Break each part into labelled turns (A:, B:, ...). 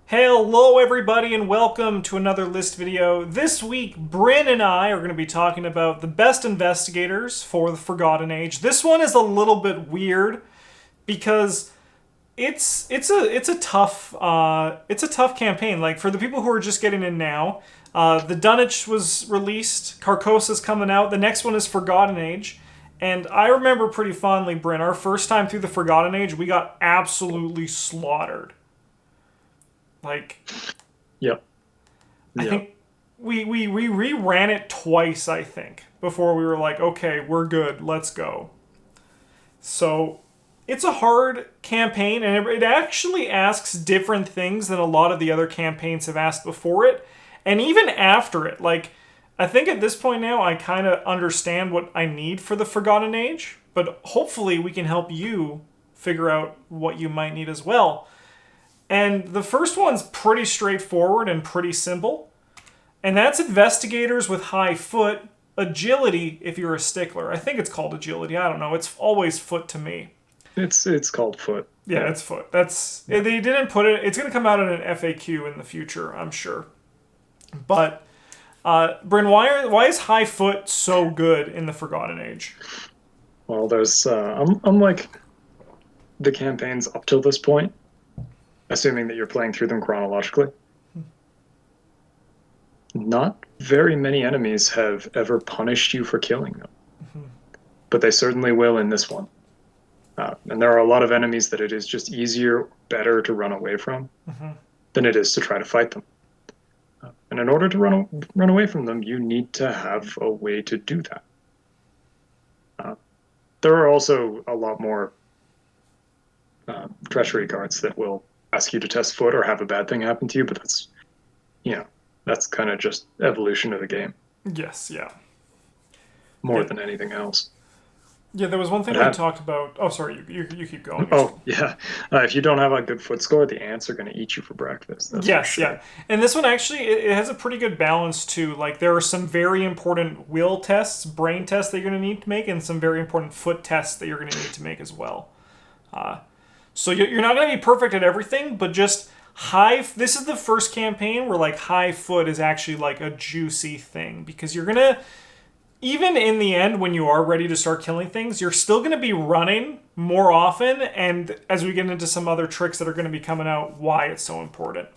A: Hello everybody and welcome to another list video. This week, Bryn and I are going to be talking about the best investigators for the Forgotten Age. This one is a little bit weird because it's a tough campaign. Like for the people who are just getting in now, the Dunwich was released, Carcosa's coming out, the next one is Forgotten Age. And I remember pretty fondly, Bryn, our first time through the Forgotten Age, we got absolutely slaughtered. Like,
B: Yep.
A: I
B: Yep.
A: think we reran it twice, I think, before we were like, okay, we're good, let's go. So it's a hard campaign, and it actually asks different things than a lot of the other campaigns have asked before it, and even after it. Like, I think at this point now, I kind of understand what I need for the Forgotten Age, but hopefully we can help you figure out what you might need as well. And the first one's pretty straightforward and pretty simple. And that's investigators with high foot, agility if you're a stickler. I think it's called agility. I don't know. It's always foot to me.
B: It's called foot.
A: Yeah,
B: Yeah.
A: it's foot. That's
B: Yeah.
A: they didn't put it. It's going to come out in an FAQ in the future, I'm sure. But Bryn, why is high foot so good in the Forgotten Age?
B: Well, there's unlike the campaigns up till this point, assuming that you're playing through them chronologically, not very many enemies have ever punished you for killing them, but they certainly will in this one. And there are a lot of enemies that it is just easier, better to run away from than it is to try to fight them. And in order to run away from them, you need to have a way to do that. There are also a lot more treachery cards that will ask you to test foot or have a bad thing happen to you, but that's kind of just evolution of the game
A: Yes, yeah.
B: more
A: Yeah,
B: than anything else.
A: yeah, there was one thing
B: But
A: we talked about. Oh, sorry, you keep going.
B: oh yeah, if you don't have a good foot score, the ants are going to eat you for breakfast. That's for
A: Yes, yeah.
B: sure.
A: And this one actually it has a pretty good balance too. Like there are some very important will tests, brain tests that you're going to need to make, and some very important foot tests that you're going to need to make as well. So you're not going to be perfect at everything, but just high. This is the first campaign where like high foot is actually like a juicy thing because you're gonna even in the end when you are ready to start killing things, you're still going to be running more often. And as we get into some other tricks that are going to be coming out, why it's so important.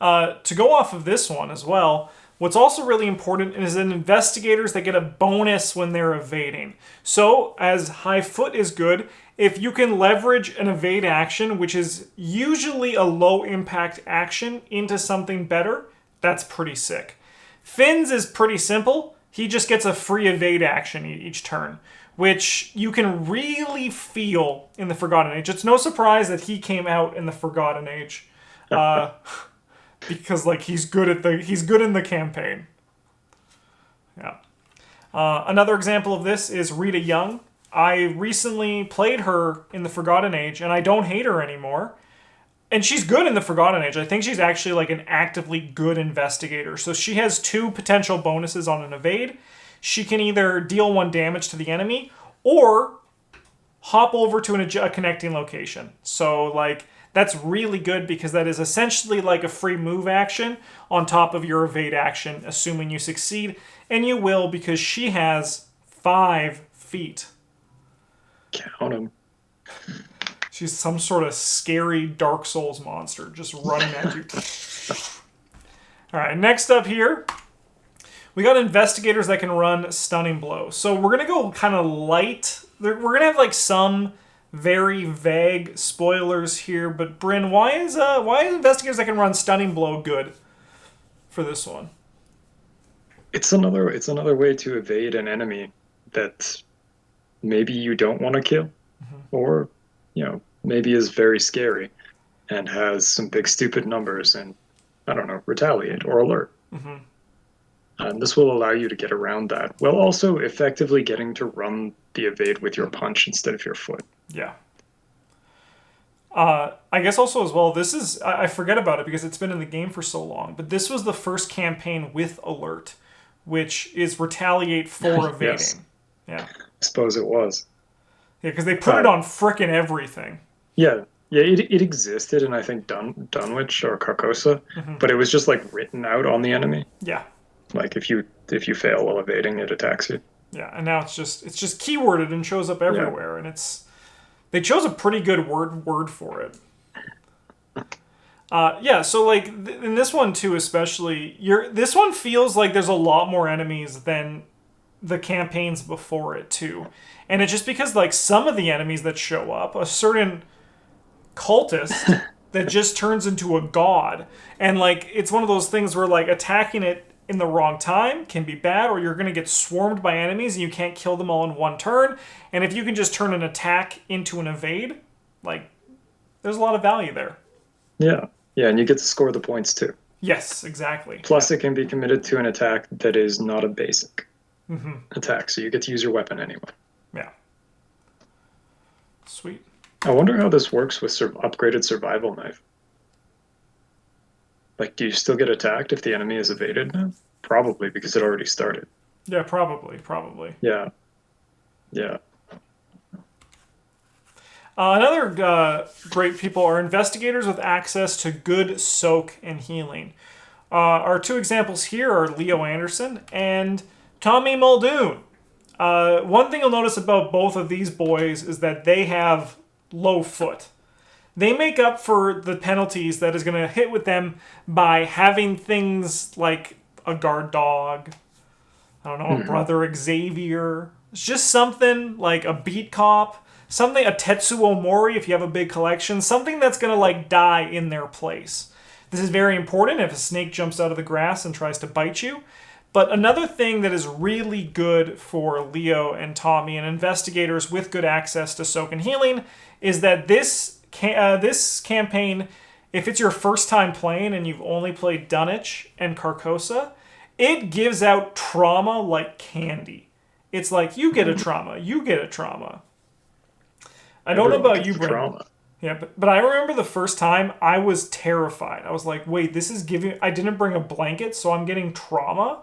A: To go off of this one as well, what's also really important is in investigators that get a bonus when they're evading. So, as high foot is good, if you can leverage an evade action, which is usually a low impact action, into something better, that's pretty sick. Finn's is pretty simple. He just gets a free evade action each turn, which you can really feel in the Forgotten Age. It's no surprise that he came out in the Forgotten Age. Uh, because like he's good in the campaign. Yeah. Another example of this is Rita Young. I recently played her in the Forgotten Age, and I don't hate her anymore. And she's good in the Forgotten Age. I think she's actually like an actively good investigator. So she has two potential bonuses on an evade. She can either deal one damage to the enemy or hop over to a connecting location. So like that's really good because that is essentially like a free move action on top of your evade action, assuming you succeed, and you will because she has 5 feet.
B: Count them.
A: She's some sort of scary Dark Souls monster just running at you. All right, next up here, we got investigators that can run stunning blows. So we're gonna go kind of light. We're gonna have like some very vague spoilers here, but Bryn, why is investigators that can run stunning blow good for this one?
B: It's another way to evade an enemy that maybe you don't want to kill, or maybe is very scary and has some big stupid numbers and I don't know, retaliate or alert. And this will allow you to get around that while also effectively getting to run the evade with your punch instead of your foot.
A: Yeah. I guess also as well, this is I forget about it because it's been in the game for so long, but this was the first campaign with alert, which is retaliate for evading.
B: Yes,
A: Yeah.
B: I suppose it was.
A: Yeah, because they put it
B: Uh,
A: on frickin' everything.
B: yeah, Yeah, it existed in I think Dunwich or Carcosa, but it was just like written out on the enemy.
A: Yeah.
B: Like if you fail while evading, it attacks you.
A: Yeah, and now it's just keyworded and shows up
B: Yeah.
A: everywhere, and they chose a pretty good word for it. Yeah, so like in this one too, especially, this one feels like there's a lot more enemies than the campaigns before it too, and it's just because like some of the enemies that show up, a certain cultist that just turns into a god, and like it's one of those things where like attacking it in the wrong time can be bad, or you're going to get swarmed by enemies and you can't kill them all in one turn. And if you can just turn an attack into an evade, like there's a lot of value there.
B: Yeah. Yeah, and you get to score the points too.
A: Yes, exactly.
B: Plus,
A: Yeah.
B: it can be committed to an attack that is not a basic attack, so you get to use your weapon anyway.
A: Yeah. Sweet.
B: I wonder how this works with upgraded survival knife. Like, do you still get attacked if the enemy is evaded now? Probably because it already started.
A: Yeah, probably.
B: Yeah. Yeah.
A: Another great people are investigators with access to good soak and healing. Our two examples here are Leo Anderson and Tommy Muldoon. One thing you'll notice about both of these boys is that they have low foot. They make up for the penalties that is going to hit with them by having things like a guard dog, I don't know, a brother Xavier. It's just something like a beat cop, something, a Tetsuo Mori if you have a big collection, something that's going to like die in their place. This is very important if a snake jumps out of the grass and tries to bite you. But another thing that is really good for Leo and Tommy and investigators with good access to soak and healing is that this campaign, if it's your first time playing and you've only played Dunwich and Carcosa, it gives out trauma like candy. It's like, you get a trauma, you get a trauma. I don't know about you, Bryn. Yeah, but I remember the first time I was terrified. I was like, wait, this is giving... I didn't bring a blanket, so I'm getting trauma?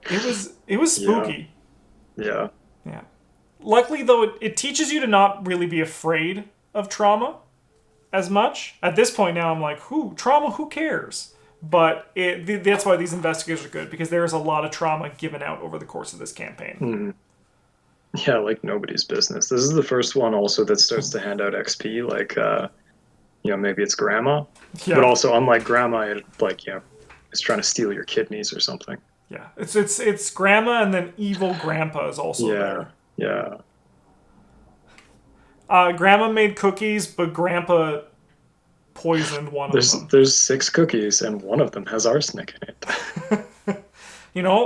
A: It was spooky.
B: Yeah.
A: Yeah. Luckily, though, it teaches you to not really be afraid of trauma as much. At this point now, I'm like, trauma, who cares? But that's why these investigators are good, because there is a lot of trauma given out over the course of this campaign.
B: Mm-hmm. Yeah, like nobody's business. This is the first one also that starts to hand out XP, like, maybe it's grandma. Yeah. But also, unlike grandma, it's trying to steal your kidneys or something.
A: Yeah, it's grandma, and then evil grandpa is also there.
B: Yeah.
A: Grandma made cookies, but grandpa poisoned one of them.
B: There's 6 cookies, and one of them has arsenic in it.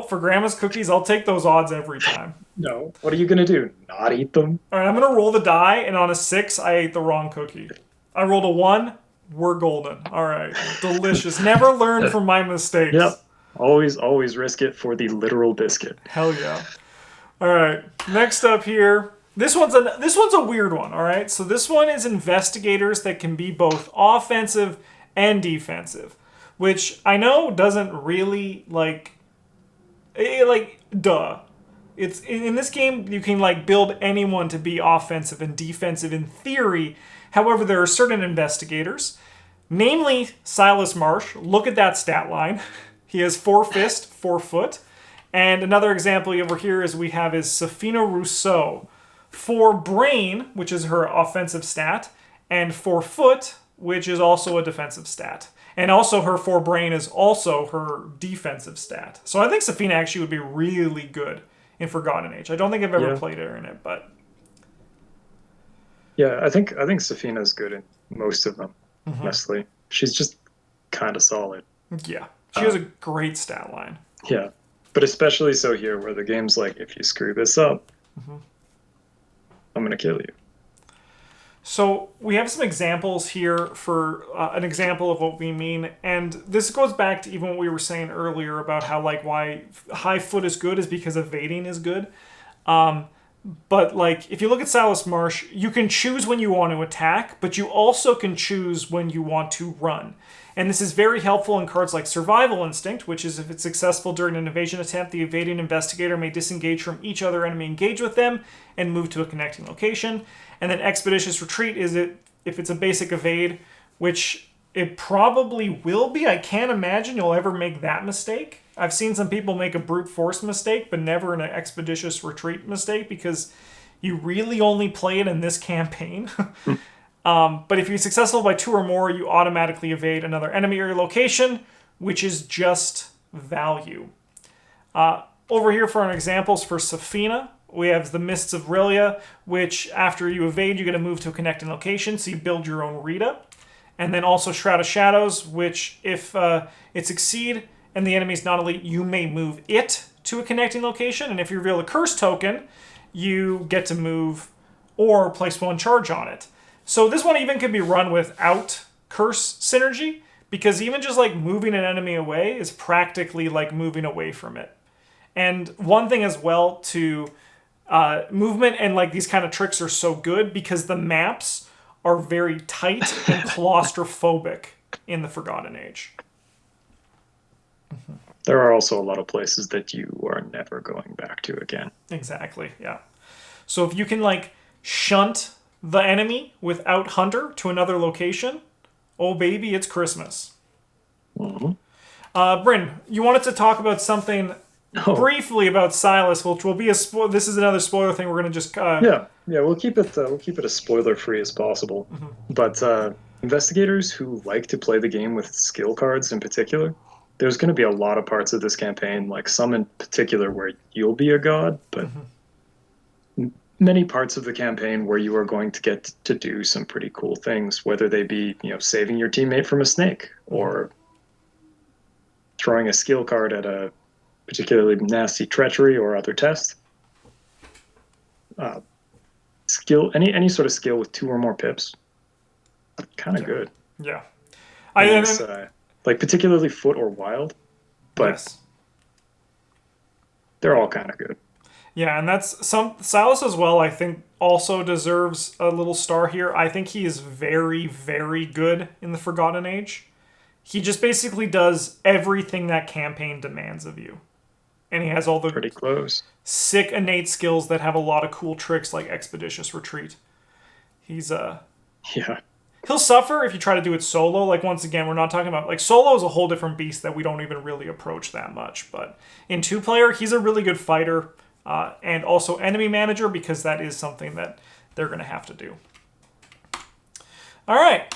A: For grandma's cookies, I'll take those odds every time.
B: No. What are you going to do? Not eat them?
A: All right, I'm going to roll the die, and on a 6, I ate the wrong cookie. I rolled a 1. We're golden. All right. Delicious. Never learn from my mistakes.
B: Yep. Always risk it for the literal biscuit.
A: Hell yeah. All right. Next up here. This one's a weird one, all right? So this one is investigators that can be both offensive and defensive, which I know doesn't really duh. It's in this game you can build anyone to be offensive and defensive in theory. However, there are certain investigators, namely Silas Marsh. Look at that stat line. He has 4 fist, 4 foot. And another example over here is Safina Rousseau. 4 brain, which is her offensive stat, and 4 foot, which is also a defensive stat. And also her 4 brain is also her defensive stat. So I think Safina actually would be really good in Forgotten Age. I don't think I've ever played her in it, but...
B: Yeah, I think Safina's good in most of them, honestly. She's just kind of solid.
A: Yeah, she has a great stat line.
B: Yeah, but especially so here, where the game's like, if you screw this up, I'm going to kill you.
A: So we have some examples here for an example of what we mean, and this goes back to even what we were saying earlier about how why high foot is good is because evading is good. But like, if you look at Silas Marsh, you can choose when you want to attack, but you also can choose when you want to run. And this is very helpful in cards like Survival Instinct, which is if it's successful during an evasion attempt, the evading investigator may disengage from each other enemy engaged with them and move to a connecting location. And then Expeditious Retreat is if it's a basic evade, which it probably will be. I can't imagine you'll ever make that mistake. I've seen some people make a brute force mistake, but never an expeditious retreat mistake because you really only play it in this campaign. But if you're successful by 2 or more, you automatically evade another enemy or location, which is just value. Over here for our examples for Safina, we have the Mists of Rilia, which after you evade, you're going to move to a connecting location, so you build your own Rita. And then also Shroud of Shadows, which if it succeed and the enemy's not elite, you may move it to a connecting location. And if you reveal a curse token, you get to move or place 1 charge on it. So this one even can be run without curse synergy, because even just like moving an enemy away is practically like moving away from it. And one thing as well to movement and like these kind of tricks are so good because the maps are very tight and claustrophobic in the Forgotten Age.
B: There are also a lot of places that you are never going back to again.
A: Exactly, yeah. So if you can like shunt the enemy without Hunter to another location, oh baby, it's Christmas.
B: Mm-hmm.
A: Bryn, you wanted to talk about something briefly about Silas, which will be this is another spoiler thing. We're going to just
B: yeah, we'll keep it as spoiler free as possible.
A: Mm-hmm.
B: But investigators who like to play the game with skill cards in particular, there's going to be a lot of parts of this campaign, like some in particular where you'll be a god, but many parts of the campaign where you are going to get to do some pretty cool things, whether they be, saving your teammate from a snake or throwing a skill card at a particularly nasty treachery or other test. Skill, any sort of skill with 2 or more pips, kind of good.
A: Yeah.
B: Like particularly foot or wild, but
A: yes.
B: they're all kind of good.
A: Yeah, and that's Silas as well, I think, also deserves a little star here. I think he is very, very good in the Forgotten Age. He just basically does everything that campaign demands of you. And he has all the
B: pretty close
A: sick innate skills that have a lot of cool tricks like Expeditious Retreat. He's
B: yeah.
A: He'll suffer if you try to do it solo. Like, once again, we're not talking about... Like, solo is a whole different beast that we don't even really approach that much. But in 2-player, he's a really good fighter. And also enemy manager, because that is something that they're going to have to do. All right.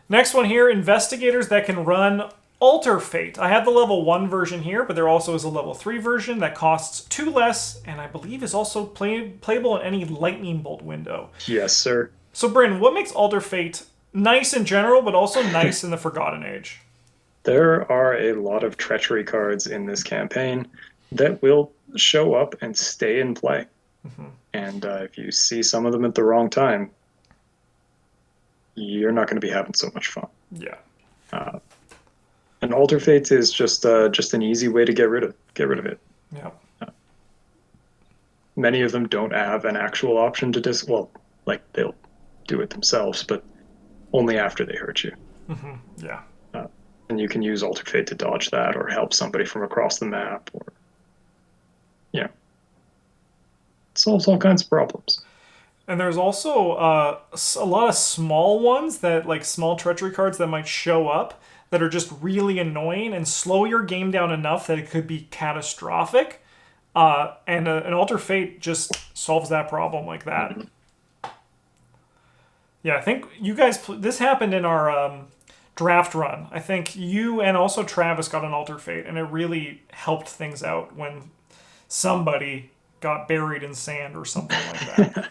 A: Next one here, investigators that can run Alter Fate. I have the level 1 version here, but there also is a level 3 version that costs 2 less, and I believe is also playable in any lightning bolt window.
B: Yes, sir.
A: So, Bryn, what makes Alter Fate nice in general, but also nice in the Forgotten Age?
B: There are a lot of treachery cards in this campaign that will show up and stay in play. Mm-hmm. And if you see some of them at the wrong time, you're not going to be having so much fun.
A: Yeah.
B: And Alter Fate is just an easy way to get rid of it.
A: Yeah.
B: Many of them don't have an actual option to well, like they'll do it themselves, but only after they hurt you.
A: Mm-hmm. Yeah.
B: And you can use Alter Fate to dodge that or help somebody from across the map, or it solves all kinds of problems.
A: And there's also a lot of small ones that, like small treachery cards that might show up that are just really annoying and slow your game down enough that it could be catastrophic. And an Alter Fate just solves that problem like that. Mm-hmm. Yeah, I think you guys... This happened in our draft run. I think you and also Travis got an Alter Fate, and it really helped things out when somebody got buried in sand or something like that.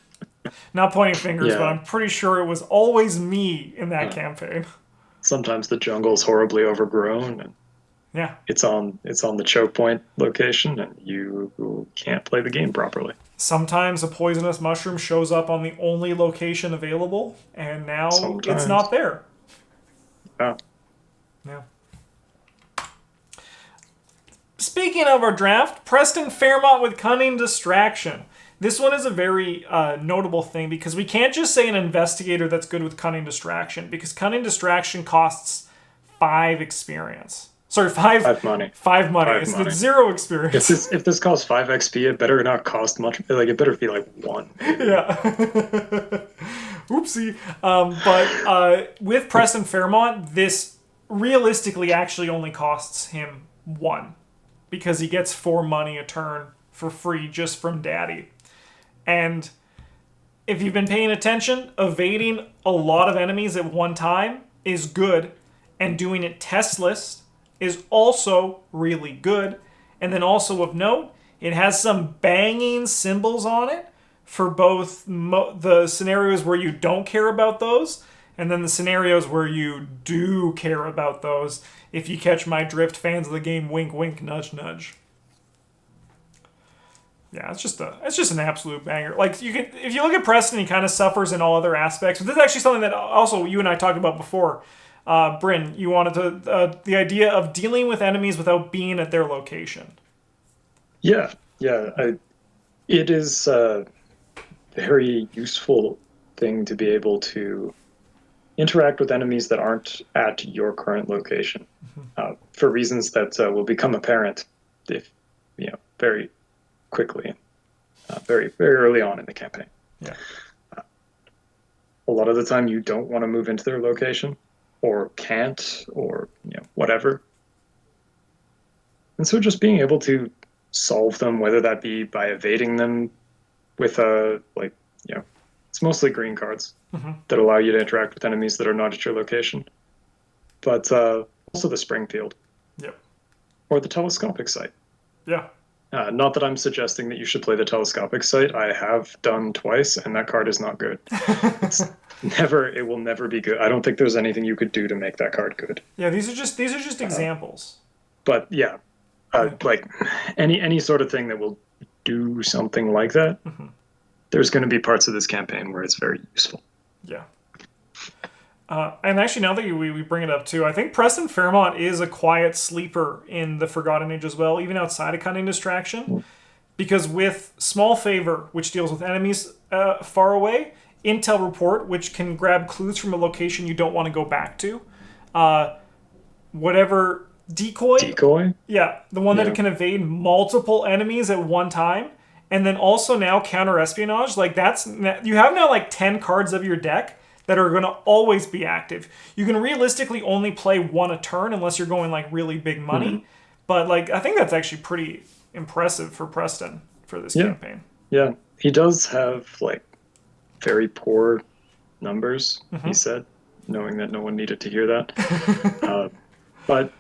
A: Not pointing fingers, but I'm pretty sure it was always me in that campaign.
B: Sometimes the jungle's horribly overgrown, and it's on the choke point location, and you can't play the game properly.
A: Sometimes a poisonous mushroom shows up on the only location available, and now it's not there.
B: Yeah.
A: Yeah. Speaking of our draft, Preston Fairmont with Cunning Distraction. This one is a very notable thing because we can't just say an investigator that's good with cunning distraction, because cunning distraction costs 5 experience. Sorry, 5
B: money.
A: 5 money.
B: 5
A: It's
B: money.
A: 0 experience.
B: If this costs 5 XP, it better not cost much. Like, it better be like 1. Maybe.
A: Yeah. Oopsie. But with Preston Fairmont, this realistically actually only costs him 1, because he gets 4 money a turn for free just from Daddy. And if you've been paying attention, evading a lot of enemies at one time is good, and doing it testless is also really good. And then also of note, it has some banging symbols on it for both the scenarios where you don't care about those, and then the scenarios where you do care about those. If you catch my drift, fans of the game, wink, wink, nudge, nudge. Yeah, it's just an absolute banger. Like, if you look at Preston, he kind of suffers in all other aspects. But this is actually something that also you and I talked about before. Bryn, you wanted to the idea of dealing with enemies without being at their location.
B: Yeah. It is a very useful thing to be able to interact with enemies that aren't at your current location, for reasons that will become apparent if very quickly, very very early on in the campaign.
A: Yeah.
B: A lot of the time, you don't want to move into their location, or can't, or whatever. And so just being able to solve them, whether that be by evading them with it's mostly green cards that allow you to interact with enemies that are not at your location, but also the Springfield.
A: Yep.
B: Or the telescopic site.
A: Yeah.
B: Not that I'm suggesting that you should play the telescopic site. I have done twice, and that card is not good. It will never be good. I don't think there's anything you could do to make that card good.
A: Yeah, these are just examples.
B: But yeah, like any sort of thing that will do something like that, there's going to be parts of this campaign where it's very useful.
A: Yeah. And actually, now that we bring it up too, I think Preston Fairmont is a quiet sleeper in the Forgotten Age as well, even outside of Cunning Distraction. Because with Small Favor, which deals with enemies far away, Intel Report, which can grab clues from a location you don't want to go back to, whatever Decoy? Yeah, the one that can evade multiple enemies at one time. And then also now Counter-Espionage. Like, you have now like 10 cards of your deck that are going to always be active. You can realistically only play 1 a turn unless you're going like really big money. But like, I think that's actually pretty impressive for Preston for this campaign.
B: Yeah, he does have like very poor numbers, he said, knowing that no one needed to hear that. But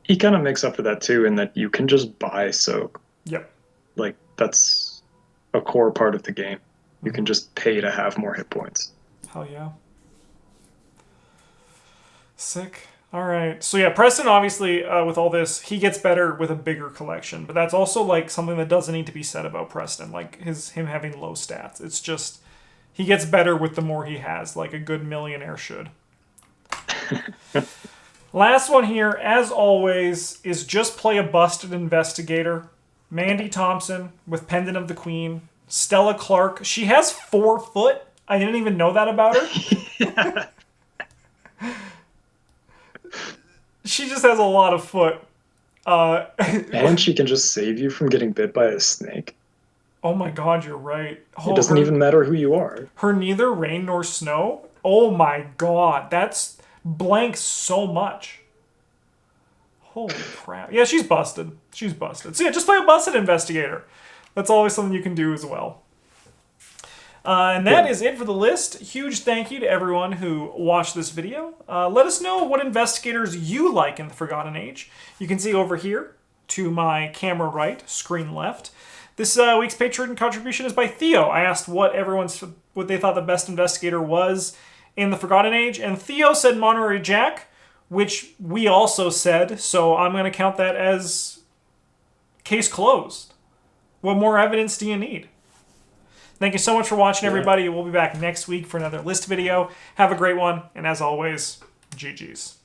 B: he kind of makes up for that too, in that you can just buy Soak.
A: Yep.
B: Like, that's a core part of the game. You can just pay to have more hit points.
A: Hell yeah. Sick. All right. So yeah, Preston, obviously, with all this, he gets better with a bigger collection. But that's also like something that doesn't need to be said about Preston, like him having low stats. It's just, he gets better with the more he has, like a good millionaire should. Last one here, as always, is just play a busted investigator. Mandy Thompson with Pendant of the Queen. Stella Clark. She has 4 foot. I didn't even know that about her. She just has a lot of foot.
B: And she can just save you from getting bit by a snake.
A: Oh my god, you're right.
B: It doesn't even matter who you are.
A: Her neither rain nor snow? Oh my god, that's blank so much. Holy crap. Yeah, she's busted. She's busted. So yeah, just play a busted investigator. That's always something you can do as well. And that is it for the list. Huge thank you to everyone who watched this video. Let us know what investigators you like in the Forgotten Age. You can see over here to my camera right, screen left. This week's Patreon contribution is by Theo. I asked what they thought the best investigator was in the Forgotten Age, and Theo said Monterey Jack, which we also said, so I'm going to count that as case closed. What more evidence do you need? Thank you so much for watching, everybody. We'll be back next week for another list video. Have a great one, and as always, GG's.